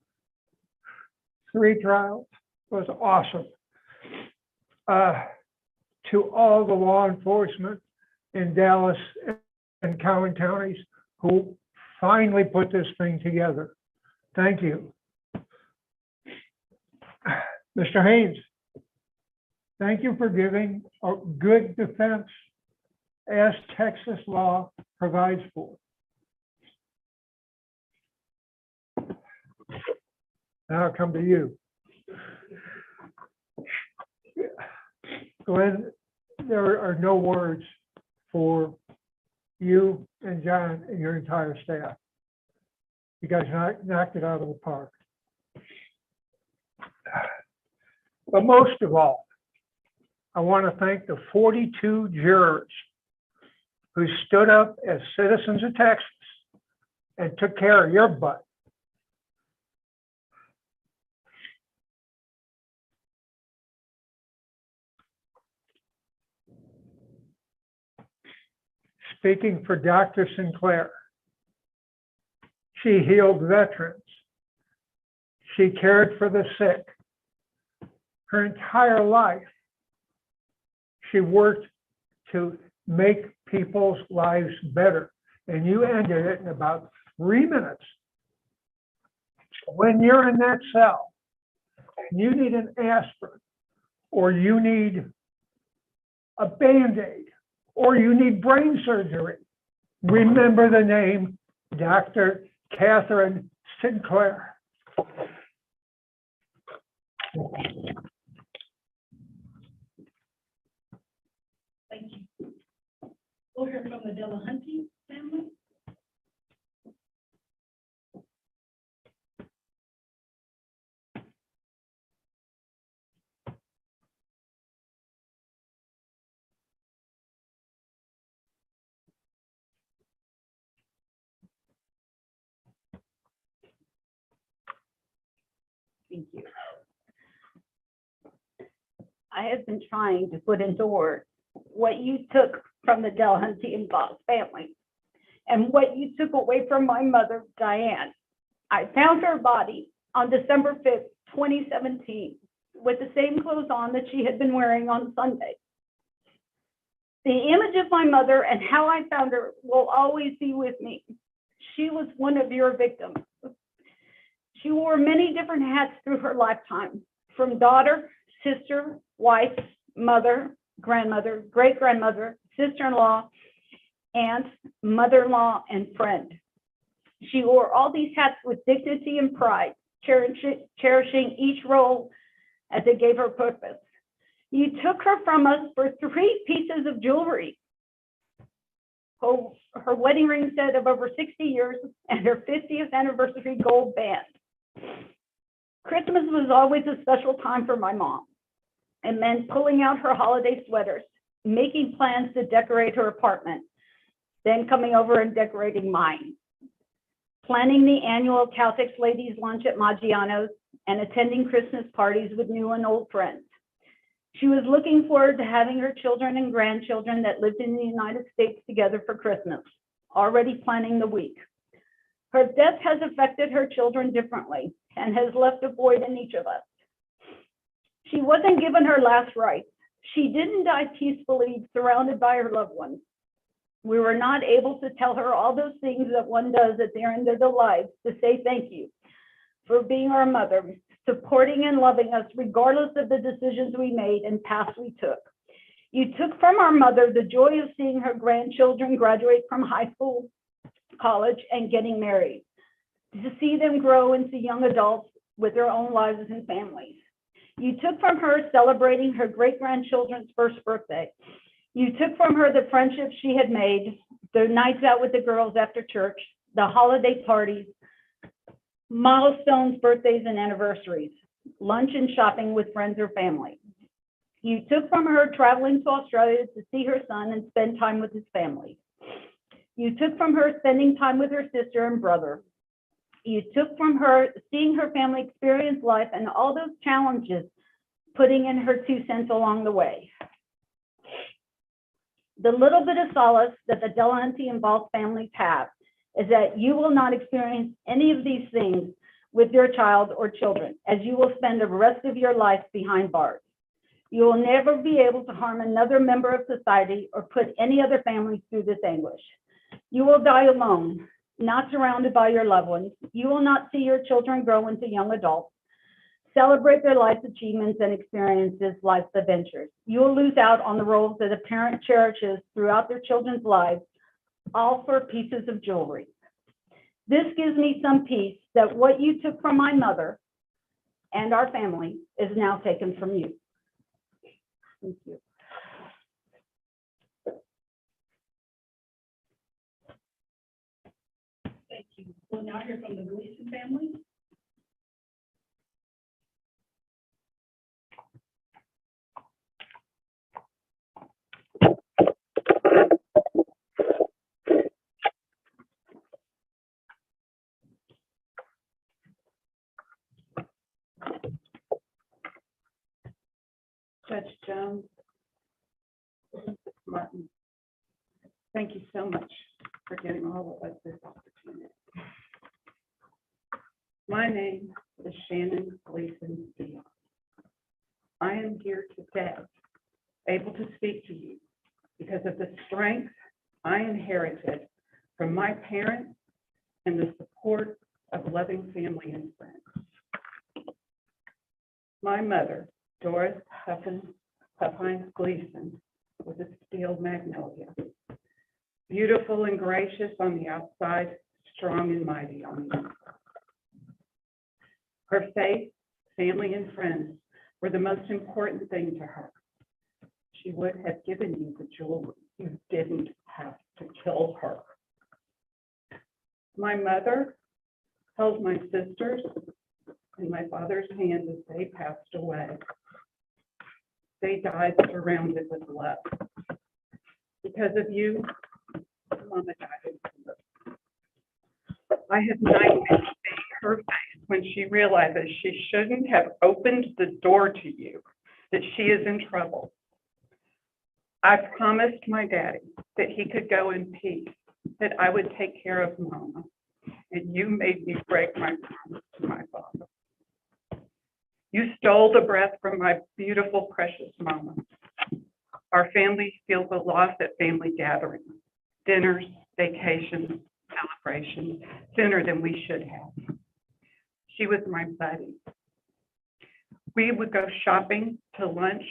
3 trials, was awesome. To all the law enforcement in Dallas and Cowan counties who finally put this thing together. Thank you. Mr. Haynes, thank you for giving a good defense as Texas law provides for. Now I come to you. Glenn, there are no words for you and John and your entire staff. You guys knocked it out of the park. But most of all, I want to thank the 42 jurors who stood up as citizens of Texas and took care of your butt. Speaking for Dr. Sinclair, she healed veterans. She cared for the sick. Her entire life, she worked to make people's lives better. And you ended it in about 3 minutes. When you're in that cell and you need an aspirin, or you need a Band-Aid, or you need brain surgery, remember the name Dr. Catherine Sinclair. Thank you. We'll hear from the Delahanty family. Thank you. I have been trying to put into words what you took from the Delahanty and Voss family and what you took away from my mother, Diane. I found her body on December 5th, 2017, with the same clothes on that she had been wearing on Sunday. The image of my mother and how I found her will always be with me. She was one of your victims. She wore many different hats through her lifetime, from daughter, sister, wife, mother, grandmother, great-grandmother, sister-in-law, aunt, mother-in-law, and friend. She wore all these hats with dignity and pride, cherishing each role as it gave her purpose. You took her from us for 3 pieces of jewelry. Her wedding ring set of over 60 years and her 50th anniversary gold band. Christmas was always a special time for my mom. It meant pulling out her holiday sweaters, making plans to decorate her apartment, then coming over and decorating mine, planning the annual Caltex ladies lunch at Maggiano's, and attending Christmas parties with new and old friends. She was looking forward to having her children and grandchildren that lived in the United States together for Christmas, already planning the week. Her death has affected her children differently and has left a void in each of us. She wasn't given her last rites. She didn't die peacefully surrounded by her loved ones. We were not able to tell her all those things that one does at the end of their lives to say thank you for being our mother, supporting and loving us regardless of the decisions we made and paths we took. You took from our mother the joy of seeing her grandchildren graduate from high school, college, and getting married, to see them grow into young adults with their own lives and families. You took from her celebrating her great-grandchildren's first birthday. You took from her the friendships she had made, the nights out with the girls after church, the holiday parties, milestones, birthdays, and anniversaries, lunch and shopping with friends or family. You took from her traveling to Australia to see her son and spend time with his family. You took from her spending time with her sister and brother. You took from her seeing her family experience life and all those challenges, putting in her 2 cents along the way. The little bit of solace that the Delahanty and Voss families have is that you will not experience any of these things with your child or children, as you will spend the rest of your life behind bars. You will never be able to harm another member of society or put any other family through this anguish. You will die alone, not surrounded by your loved ones. You will not see your children grow into young adults, celebrate their life's achievements and experiences life's adventures. You will lose out on the roles that a parent cherishes throughout their children's lives, all for pieces of jewelry. This gives me some peace that what you took from my mother and our family is now taken from you. Thank you. Thank you. We'll now hear from the Gleason family. Judge Jones, Martin, thank you so much for giving all of us this opportunity. My name is Shannon Gleason Dion. I am here today able to speak to you because of the strength I inherited from my parents and the support of loving family and friends. My mother, Doris Huffines Gleason, was a steel magnolia, beautiful and gracious on the outside, strong and mighty on the inside. Her faith, family, and friends were the most important thing to her. She would have given you the jewelry. You didn't have to kill her. My mother held my sisters in my father's hand as they passed away. They died surrounded with love. Because of you, Mama died. I have nightmares seeing her face when she realizes she shouldn't have opened the door to you, that she is in trouble. I promised my daddy that he could go in peace, that I would take care of Mama, and you made me break my promise to my father. You stole the breath from my beautiful, precious Mama. Our family feels a loss at family gatherings, dinners, vacations, celebrations, sooner than we should have. She was my buddy. We would go shopping, to lunch,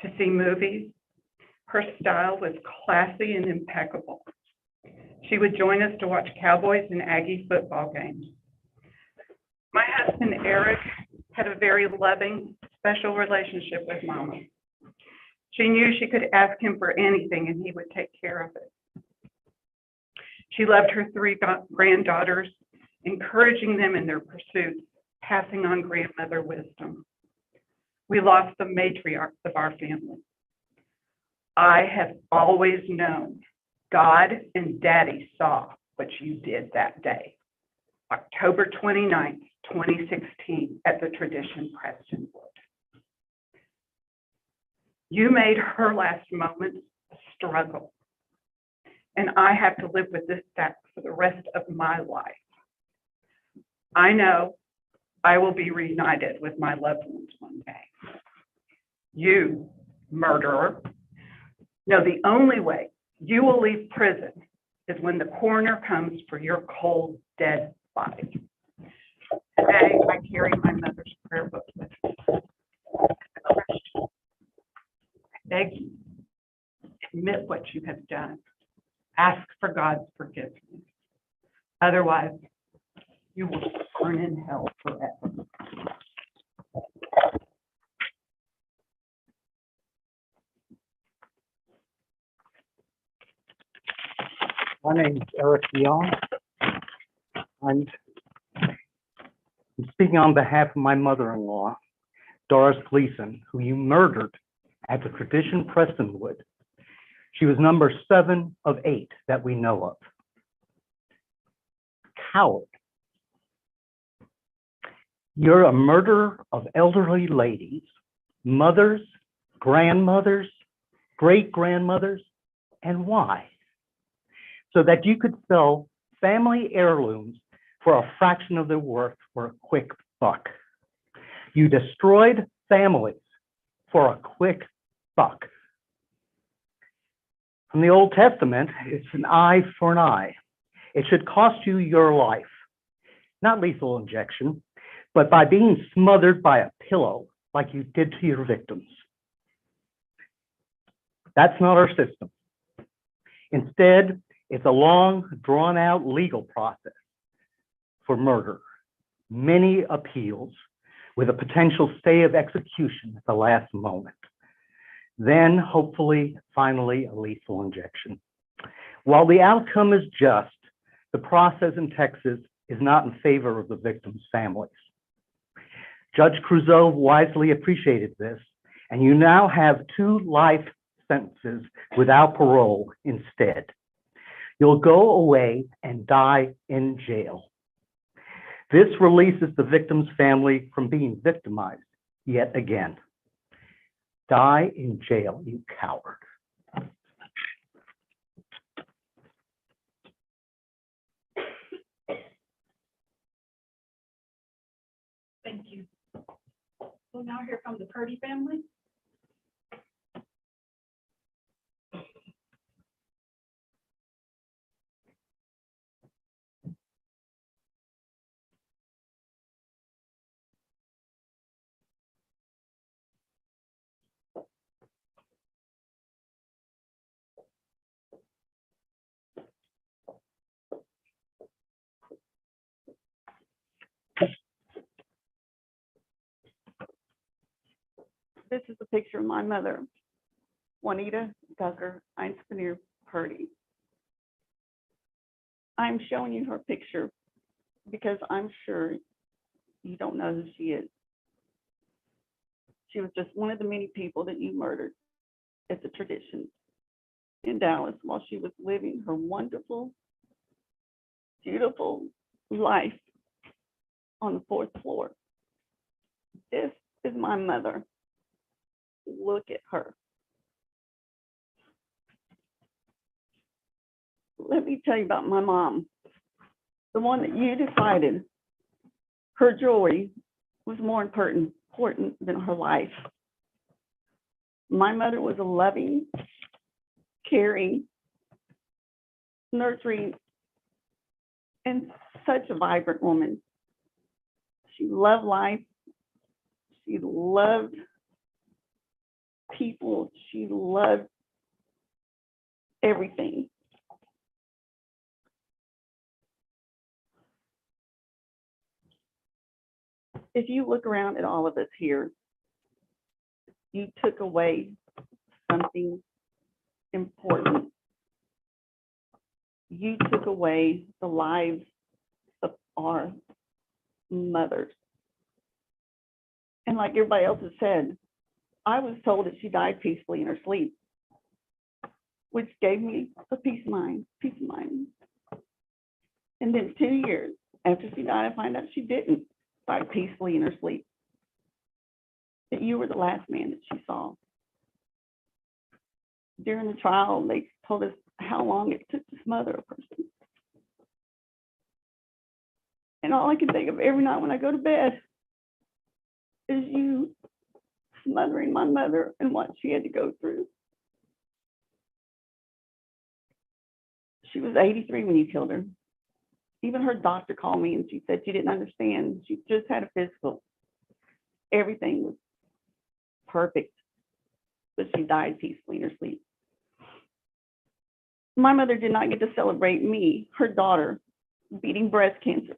to see movies. Her style was classy and impeccable. She would join us to watch Cowboys and Aggie football games. My husband, Eric, had a very loving, special relationship with Mama. She knew she could ask him for anything and he would take care of it. She loved her three granddaughters, encouraging them in their pursuits, passing on grandmother wisdom. We lost the matriarch of our family. I have always known God and Daddy saw what you did that day, October 29th, 2016, at the Tradition Prestonwood. You made her last moments a struggle, and I have to live with this fact for the rest of my life. I know I will be reunited with my loved ones one day. You, murderer, know the only way you will leave prison is when the coroner comes for your cold, dead body. Today, I carry my mother's prayer book with me. As a Christian, I beg you, admit what you have done. Ask for God's forgiveness. Otherwise, you will burn in hell forever. My name is Eric Young. I'm speaking on behalf of my mother-in-law, Doris Gleason, who you murdered at the Tradition Prestonwood. She was number 7 of 8 that we know of. Coward. You're a murderer of elderly ladies, mothers, grandmothers, great-grandmothers, and why? So that you could sell family heirlooms for a fraction of their worth for a quick buck. You destroyed families for a quick buck. From the Old Testament, it's an eye for an eye. It should cost you your life, not lethal injection, but by being smothered by a pillow like you did to your victims. That's not our system. Instead, it's a long, drawn-out legal process for murder, many appeals with a potential stay of execution at the last moment. Then, hopefully, finally, a lethal injection. While the outcome is just, the process in Texas is not in favor of the victims' families. Judge Creuzot wisely appreciated this, and you now have 2 life sentences without parole instead. You'll go away and die in jail. This releases the victim's family from being victimized yet again. Die in jail, you coward. Thank you. We'll now hear from the Purdy family. This is a picture of my mother, Juanita Tucker Einspanier Purdy. I'm showing you her picture because I'm sure you don't know who she is. She was just one of the many people that you murdered at the Tradition in Dallas while she was living her wonderful, beautiful life on the 4th floor. This is my mother. Look at her. Let me tell you about my mom, the one that you decided her jewelry was more important than her life. My mother was a loving, caring, nurturing, and such a vibrant woman. She loved life. She loved people. She loved everything. If you look around at all of us here, you took away something important. You took away the lives of our mothers. And like everybody else has said, I was told that she died peacefully in her sleep, which gave me a peace of mind. And then 2 years after she died, I find out she didn't die peacefully in her sleep, that you were the last man that she saw. During the trial, they told us how long it took to smother a person. And all I can think of every night when I go to bed is you smothering my mother and what she had to go through. She was 83 when you killed her. Even her doctor called me and she said she didn't understand. She just had a physical. Everything was perfect, but she died peacefully in her sleep. My mother did not get to celebrate me, her daughter, beating breast cancer.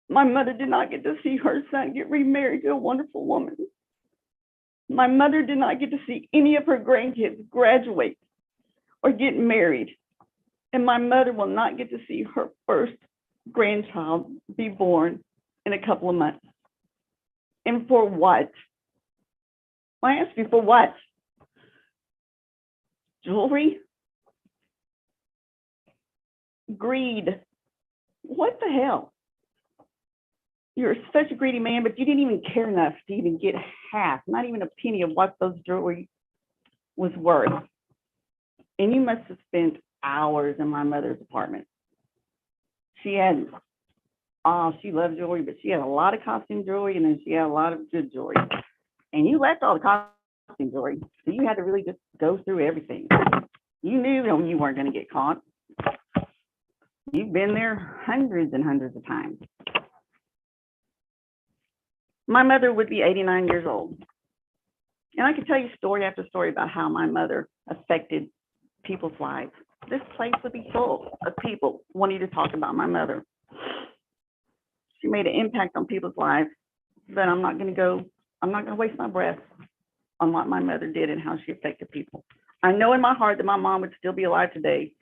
My mother did not get to see her son get remarried to a wonderful woman. My mother did not get to see any of her grandkids graduate or get married. And my mother will not get to see her first grandchild be born in a couple of months. And for what? I ask you, for what? Jewelry? Greed? What the hell? You're such a greedy man, but you didn't even care enough to even get half, not even a penny of what those jewelry was worth. And you must have spent hours in my mother's apartment. She had oh, she loves jewelry, but she had a lot of costume jewelry and then she had a lot of good jewelry. And you left all the costume jewelry, so you had to really just go through everything. You knew when you weren't going to get caught. You've been there hundreds and hundreds of times. My mother would be 89 years old. And I could tell you story after story about how my mother affected people's lives. This place would be full of people wanting to talk about my mother. She made an impact on people's lives, but I'm not going to waste my breath on what my mother did and how she affected people. I know in my heart that my mom would still be alive today,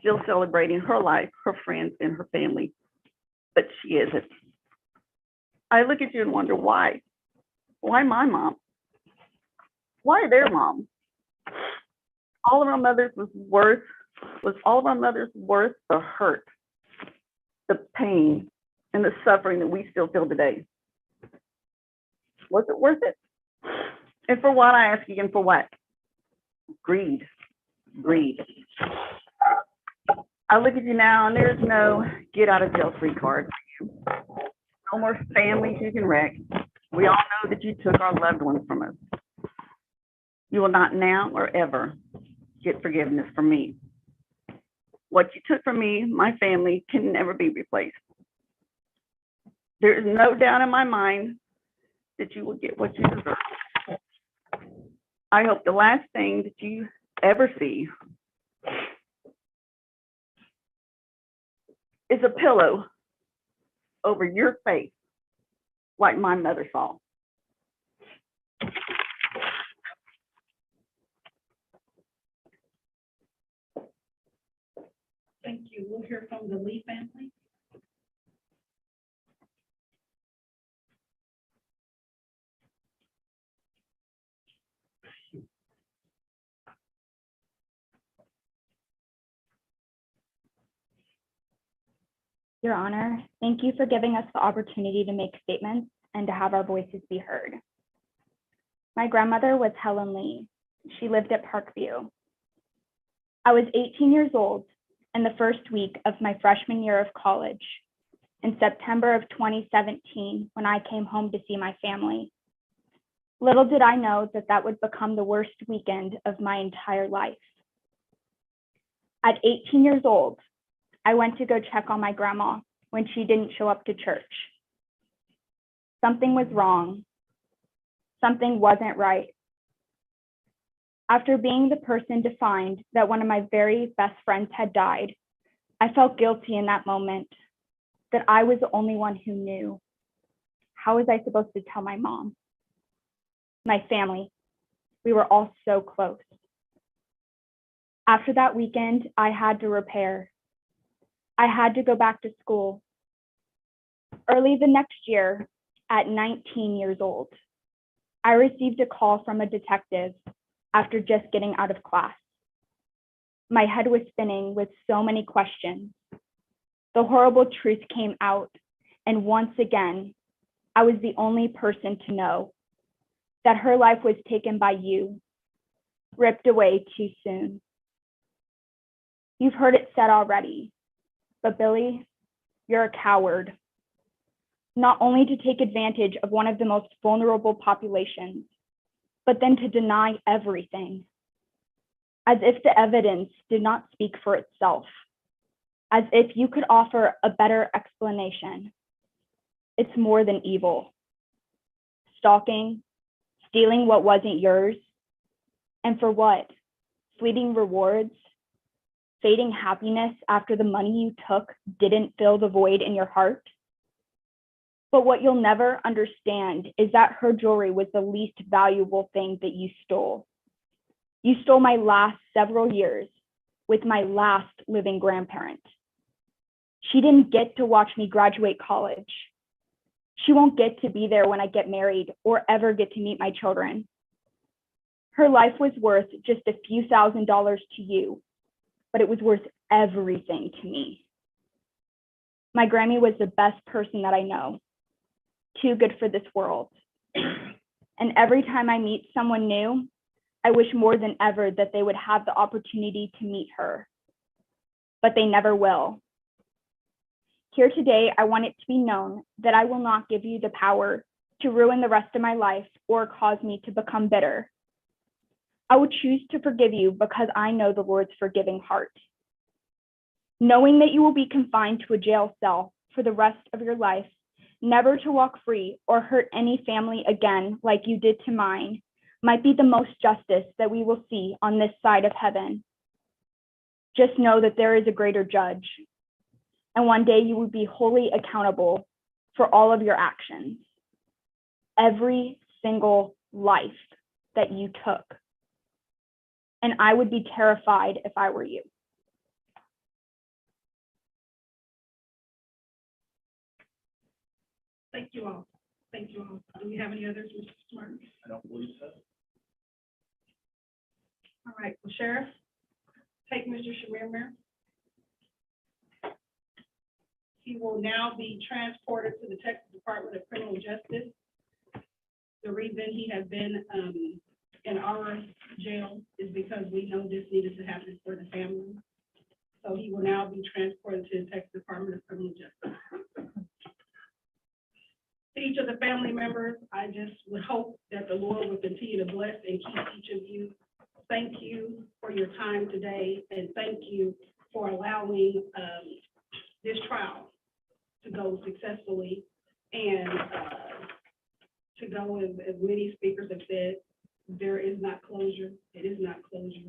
still celebrating her life, her friends, and her family, but she isn't. I look at you and wonder why. Why my mom? Why their mom? All of our mothers was all of our mothers worth the hurt, the pain, and the suffering that we still feel today? Was it worth it? And for what, I ask again, for what? Greed. Greed. I look at you now and there's no get out of jail free card for you. No more families you can wreck. We all know that you took our loved ones from us. You will not now or ever get forgiveness from me. What you took from me, my family, can never be replaced. There is no doubt in my mind that you will get what you deserve. I hope the last thing that you ever see is a pillow over your face like my mother saw. Thank you. We'll hear from the Lee family. Your Honor, thank you for giving us the opportunity to make statements and to have our voices be heard. My grandmother was Helen Lee. She lived at Parkview. I was 18 years old in the first week of my freshman year of college in September of 2017 when I came home to see my family. Little did I know that that would become the worst weekend of my entire life. At 18 years old, I went to go check on my grandma when she didn't show up to church. Something was wrong. Something wasn't right. After being the person to find that one of my very best friends had died, I felt guilty in that moment, that I was the only one who knew. How was I supposed to tell my mom? My family, we were all so close. After that weekend, I had to repair. I had to go back to school. Early the next year, at 19 years old, I received a call from a detective after just getting out of class. My head was spinning with so many questions. The horrible truth came out, and once again, I was the only person to know that her life was taken by you, ripped away too soon. You've heard it said already, but Billy, you're a coward. Not only to take advantage of one of the most vulnerable populations, but then to deny everything, as if the evidence did not speak for itself, as if you could offer a better explanation. It's more than evil. Stalking, stealing what wasn't yours, and for what? Fleeting rewards? Fading happiness after the money you took didn't fill the void in your heart? But what you'll never understand is that her jewelry was the least valuable thing that you stole. You stole my last several years with my last living grandparent. She didn't get to watch me graduate college. She won't get to be there when I get married or ever get to meet my children. Her life was worth just a few $1,000s to you, but it was worth everything to me. My Grammy was the best person that I know, too good for this world. And every time I meet someone new, I wish more than ever that they would have the opportunity to meet her, but they never will. Here today, I want it to be known that I will not give you the power to ruin the rest of my life or cause me to become bitter. I will choose to forgive you because I know the Lord's forgiving heart. Knowing that you will be confined to a jail cell for the rest of your life, never to walk free or hurt any family again like you did to mine, might be the most justice that we will see on this side of heaven. Just know that there is a greater judge, and one day you will be wholly accountable for all of your actions. Every single life that you took. And I would be terrified if I were you. Thank you all. Thank you all. Do we have any others, Mr. Martin? I don't believe so. All right, well, Sheriff, take Mr. Shamir. He will now be transported to the Texas Department of Criminal Justice. The reason he has been in our jail is because we know this needed to happen for the family. So he will now be transported to the Texas Department of Criminal Justice. To each of the family members, I just would hope that the Lord will continue to bless and keep each of you. Thank you for your time today, and thank you for allowing this trial to go successfully and to go, as many speakers have said, there is not closure. It is not closure.